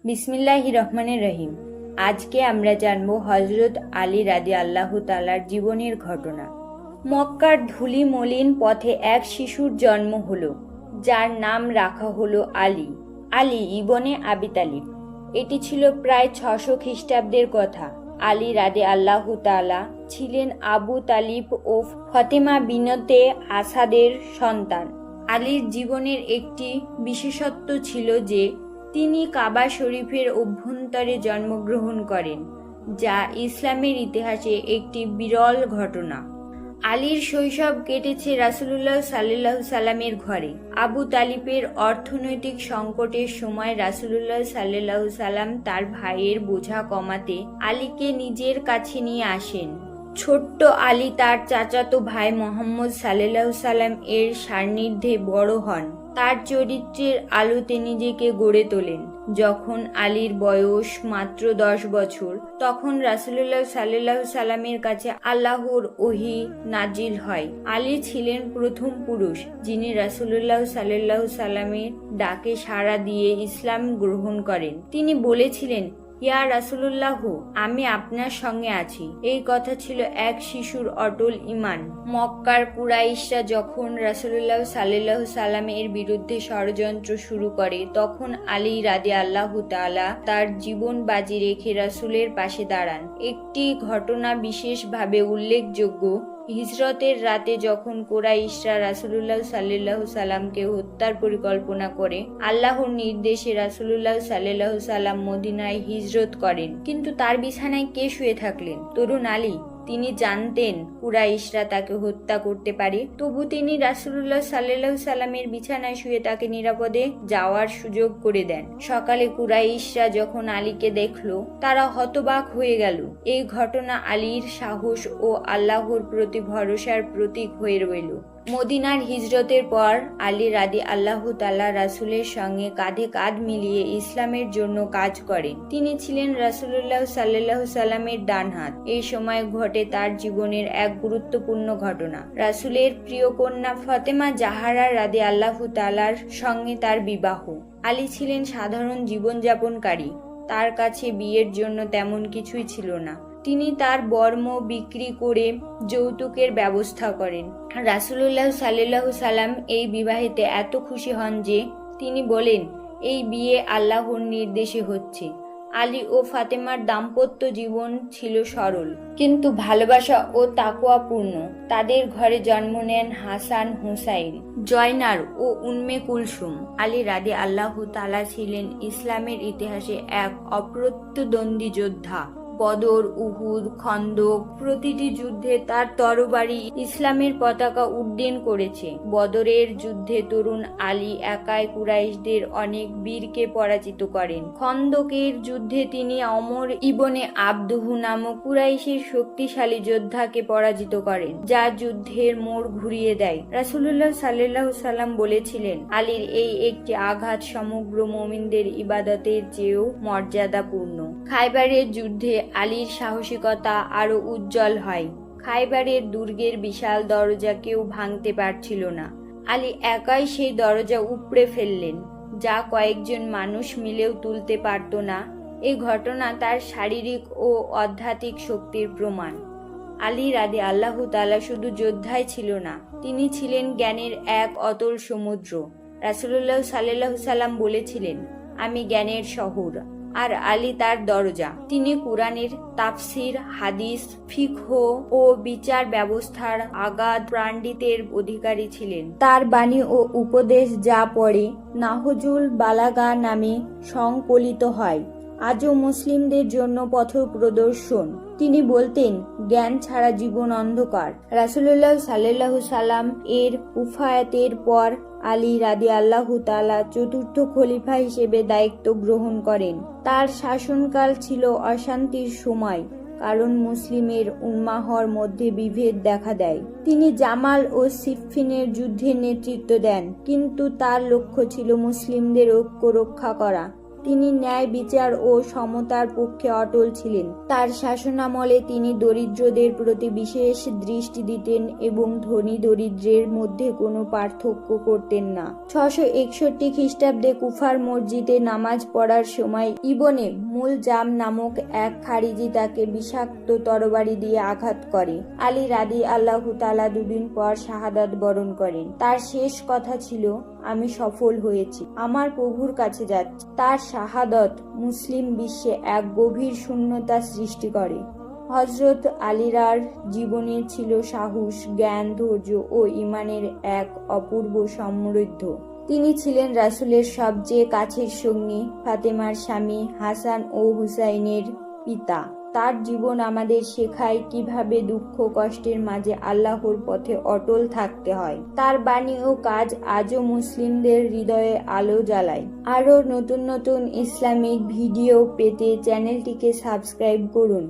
বিসমিল্লাহির রহমানির রহিম। আজকে আমরা জানব হযরত আলী রাদিয়াল্লাহু তাআলার জীবনের ঘটনা। মক্কার ধূলি মলিন পথে এক শিশুর জন্ম হলো, যার নাম রাখা হলো আলী। আলী ইবনে আবি তালিব। এটি ছিল প্রায় 600 খ্রিস্টাব্দের কথা। আলী রাদিয়াল্লাহু তাআলা ছিলেন আবু তালিব ও ফাতেমা বিনতে আসাদের সন্তান। আলীর জীবনের একটি বিশেষত্ব ছিল যে তিনি কাবা শরীফের অভ্যন্তরে জন্মগ্রহণ করেন, যা ইসলামের ইতিহাসে একটি বিরল ঘটনা। আলীর শৈশব কেটেছে রাসূলুল্লাহ সাল্লাল্লাহু সাল্লামের ঘরে। আবু তালিবের অর্থনৈতিক সংকটের সময় রাসূলুল্লাহ সাল্লাল্লাহু সাল্লাম তার ভাইয়ের বোঝা কমাতে আলীকে নিজের কাছে নিয়ে আসেন। ছোট্ট আলী তার চাচাতো ভাই মোহাম্মদ সাল্লাল্লাহু সাল্লাম এর সান্নিধ্যে বড় হন। তার চরিত্রের আলোতে নিজেকে গড়ে তোলেন। যখন আলীর বয়স মাত্র 10 বছর, তখন রাসূলুল্লাহ সাল্লাল্লাহু সাল্লামের কাছে আল্লাহর ওহী নাজিল হয়। আলী ছিলেন প্রথম পুরুষ যিনি রাসূলুল্লাহ সাল্লাল্লাহু সাল্লামের ডাকে সাড়া দিয়ে ইসলাম গ্রহণ করেন। তিনি বলেছিলেন, ইয়া রাসূলুল্লাহ, আমি আপনার সঙ্গে আছি। এই কথা ছিল এক শিশুর অটল ঈমান। মক্কার কুরাইশরা যখন রাসূলুল্লাহ সাল্লাল্লাহু সাল্লামের বিরুদ্ধে ষড়যন্ত্র শুরু করে, তখন আলী রাদিয়াল্লাহু তাআলা তার জীবন বাজি রেখে রাসূলের পাশে দাঁড়ান। একটি ঘটনা বিশেষভাবে উল্লেখযোগ্য। হিজরতের রাতে যখন কুরাইশরা রাসূলুল্লাহ সাল্লাল্লাহু সাল্লামকে হত্যার পরিকল্পনা করে, আল্লাহর নির্দেশে রাসূলুল্লাহ সাল্লাল্লাহু সাল্লাম মদিনায় হিজরত করেন। কিন্তু তার বিছানায় কে শুয়ে থাকলেন? তরুণ আলী। তিনি জানতেন কুরাইশরা তাকে হত্যা করতে পারে, তবু তিনি রাসূলুল্লাহ সাল্লাল্লাহু সাল্লামের বিছানায় শুয়ে তাকে নিরাপদে যাওয়ার সুযোগ করে দেন। সকালে কুরাইশরা যখন আলীকে দেখল, তারা হতবাক হয়ে গেল। এই ঘটনা আলীর সাহস ও আল্লাহর প্রতি ভরসার প্রতীক হয়ে রইল। মদিনার হিজরতের পর আলী রাদিয়াল্লাহু তাআলা রাসূলের সঙ্গে কাঁধে কাঁধ মিলিয়ে ইসলামের জন্য কাজ করেন। তিনি ছিলেন রাসূলুল্লাহ সাল্লাল্লাহু সাল্লামের ডান হাত। এই সময় ঘটে তার জীবনের এক গুরুত্বপূর্ণ ঘটনা। রাসূলের প্রিয় কন্যা ফাতেমা জাহরা রাদিয়াল্লাহু তাআলার সঙ্গে তার বিবাহ। আলী ছিলেন সাধারণ জীবনযাপনকারী। তার কাছে বিয়ের জন্য তেমন কিছুই ছিল না। তিনি তার বর্ম বিক্রি করে যৌতুকের ব্যবস্থা করেন। রাসূলুল্লাহ সাল্লাল্লাহু সাল্লাম এই বিবাহেতে এত খুশি হন যে তিনি বলেন, এই বিয়ে আল্লাহর নির্দেশে হচ্ছে। আলী ও ফাতেমার দাম্পত্য জীবন ছিল সরল কিন্তু ভালোবাসা ও তাকওয়াপূর্ণ। তাদের ঘরে জন্ম নেন হাসান, হুসাইন, জয়নার ও উম্মে কুলসুম। আলী রাদিয়াল্লাহু তাআলা ছিলেন ইসলামের ইতিহাসে এক অপ্রতিদ্বন্দ্বী যোদ্ধা। বদর, উহুদ, খন্দক প্রতিটি যুদ্ধে তার তরবারি ইসলামের পতাকা উড্ডীন করেছে। বদরের যুদ্ধে তরুণ আলী একাই কুরাইশদের অনেক বীরকে পরাজিত করেন। খন্দকের যুদ্ধে তিনি ওমর ইবনে আবদুহ নামক কুরাইশের শক্তিশালী যোদ্ধাকে পরাজিত করেন, যা যুদ্ধের মোড় ঘুরিয়ে দেয়। রাসূলুল্লাহ সাল্লাল্লাহু সাল্লাম বলেছিলেন, আলীর এই একটি আঘাত সমগ্র মুমিনদের ইবাদতের চেয়েও মর্যাদাপূর্ণ। খায়বারের যুদ্ধে আলীর সাহসিকতা আরো উজ্জ্বল হয়। খায়বারের দুর্গের বিশাল দরজা কেউ ভাঙতে পারছিল না। আলী একাই সেই দরজা উপড়ে ফেললেন, যা কয়েকজন মানুষ মিলেও তুলতে পারত না। এই ঘটনা তার শারীরিক ও আধ্যাত্মিক শক্তির প্রমাণ। আলী রাদিয়াল্লাহু তাআলা শুধু যোদ্ধাই ছিল না, তিনি ছিলেন জ্ঞানের এক অতল সমুদ্র। রাসূলুল্লাহ সাল্লাল্লাহু সাল্লাম বলেছিলেন, আমি জ্ঞানের শহর আর আলী তার দরজা। তিনি কুরআনের তাফসির, হাদিস, ফিকহ ও বিচার ব্যবস্থার আগাধ পাণ্ডিত্যের অধিকারী ছিলেন। তার বাণী ও উপদেশ যা পড়ে নাহজুল বালাগা নামে সংকলিত হয়, আজও মুসলিমদের জন্য পথপ্রদর্শন। তিনি বলতেন, জ্ঞান ছাড়া জীবন অন্ধকার। রাসূলুল্লাহ সাল্লাল্লাহু সাল্লাম এর উফায়াতের পর আলী রাদিয়াল্লাহু তাআলা চতুর্থ খলিফা হিসেবে দায়িত্ব গ্রহণ করেন। তার শাসনকাল ছিল অশান্তির সময়, কারণ মুসলিমের উম্মাহর মধ্যে বিভেদ দেখা দেয়। তিনি জামাল ও সিফফিনের যুদ্ধের নেতৃত্ব দেন, কিন্তু তার লক্ষ্য ছিল মুসলিমদের ঐক্য রক্ষা করা। তিনি ন্যায় বিচার ও সমতার পক্ষে অটল ছিলেন। তার শাসনামলে তিনি দরিদ্রদের প্রতি বিশেষ দৃষ্টি দিতেন এবং ধনী দরিদ্রের মধ্যে কোনো পার্থক্য করতেন না। 661 খ্রিস্টাব্দে কুফার মসজিদে নামাজ পড়ার সময় ইবনে মুলজাম নামক এক খারিজি তাকে বিষাক্ত তরবারি দিয়ে আঘাত করে। আলী রাদিয়াল্লাহু তাআলা দুদিন পর শাহাদাত বরণ করেন। তার শেষ কথা ছিল, আমি সফল হয়েছি, আমার প্রভুর কাছে যাচ্ছি। তার শাহাদত মুসলিম বিশ্বে এক গভীর শূন্যতা সৃষ্টি করে। হযরত আলীর জীবনে ছিল সাহস, জ্ঞান, ধৈর্য ও ঈমানের এক অপূর্ব সমৃদ্ধ। তিনি ছিলেন রাসূলের সবচেয়ে কাছের সঙ্গী, ফাতেমার স্বামী, হাসান ও হুসাইনের পিতা। তার জীবন আমাদের শেখায় কিভাবে দুঃখ কষ্টের মাঝে আল্লাহর পথে অটল থাকতে হয়। তার বাণী ও কাজ আজও মুসলিমদের হৃদয়ে আলো জ্বালায়। আরও নতুন নতুন ইসলামিক ভিডিও পেতে চ্যানেলটিকে সাবস্ক্রাইব করুন।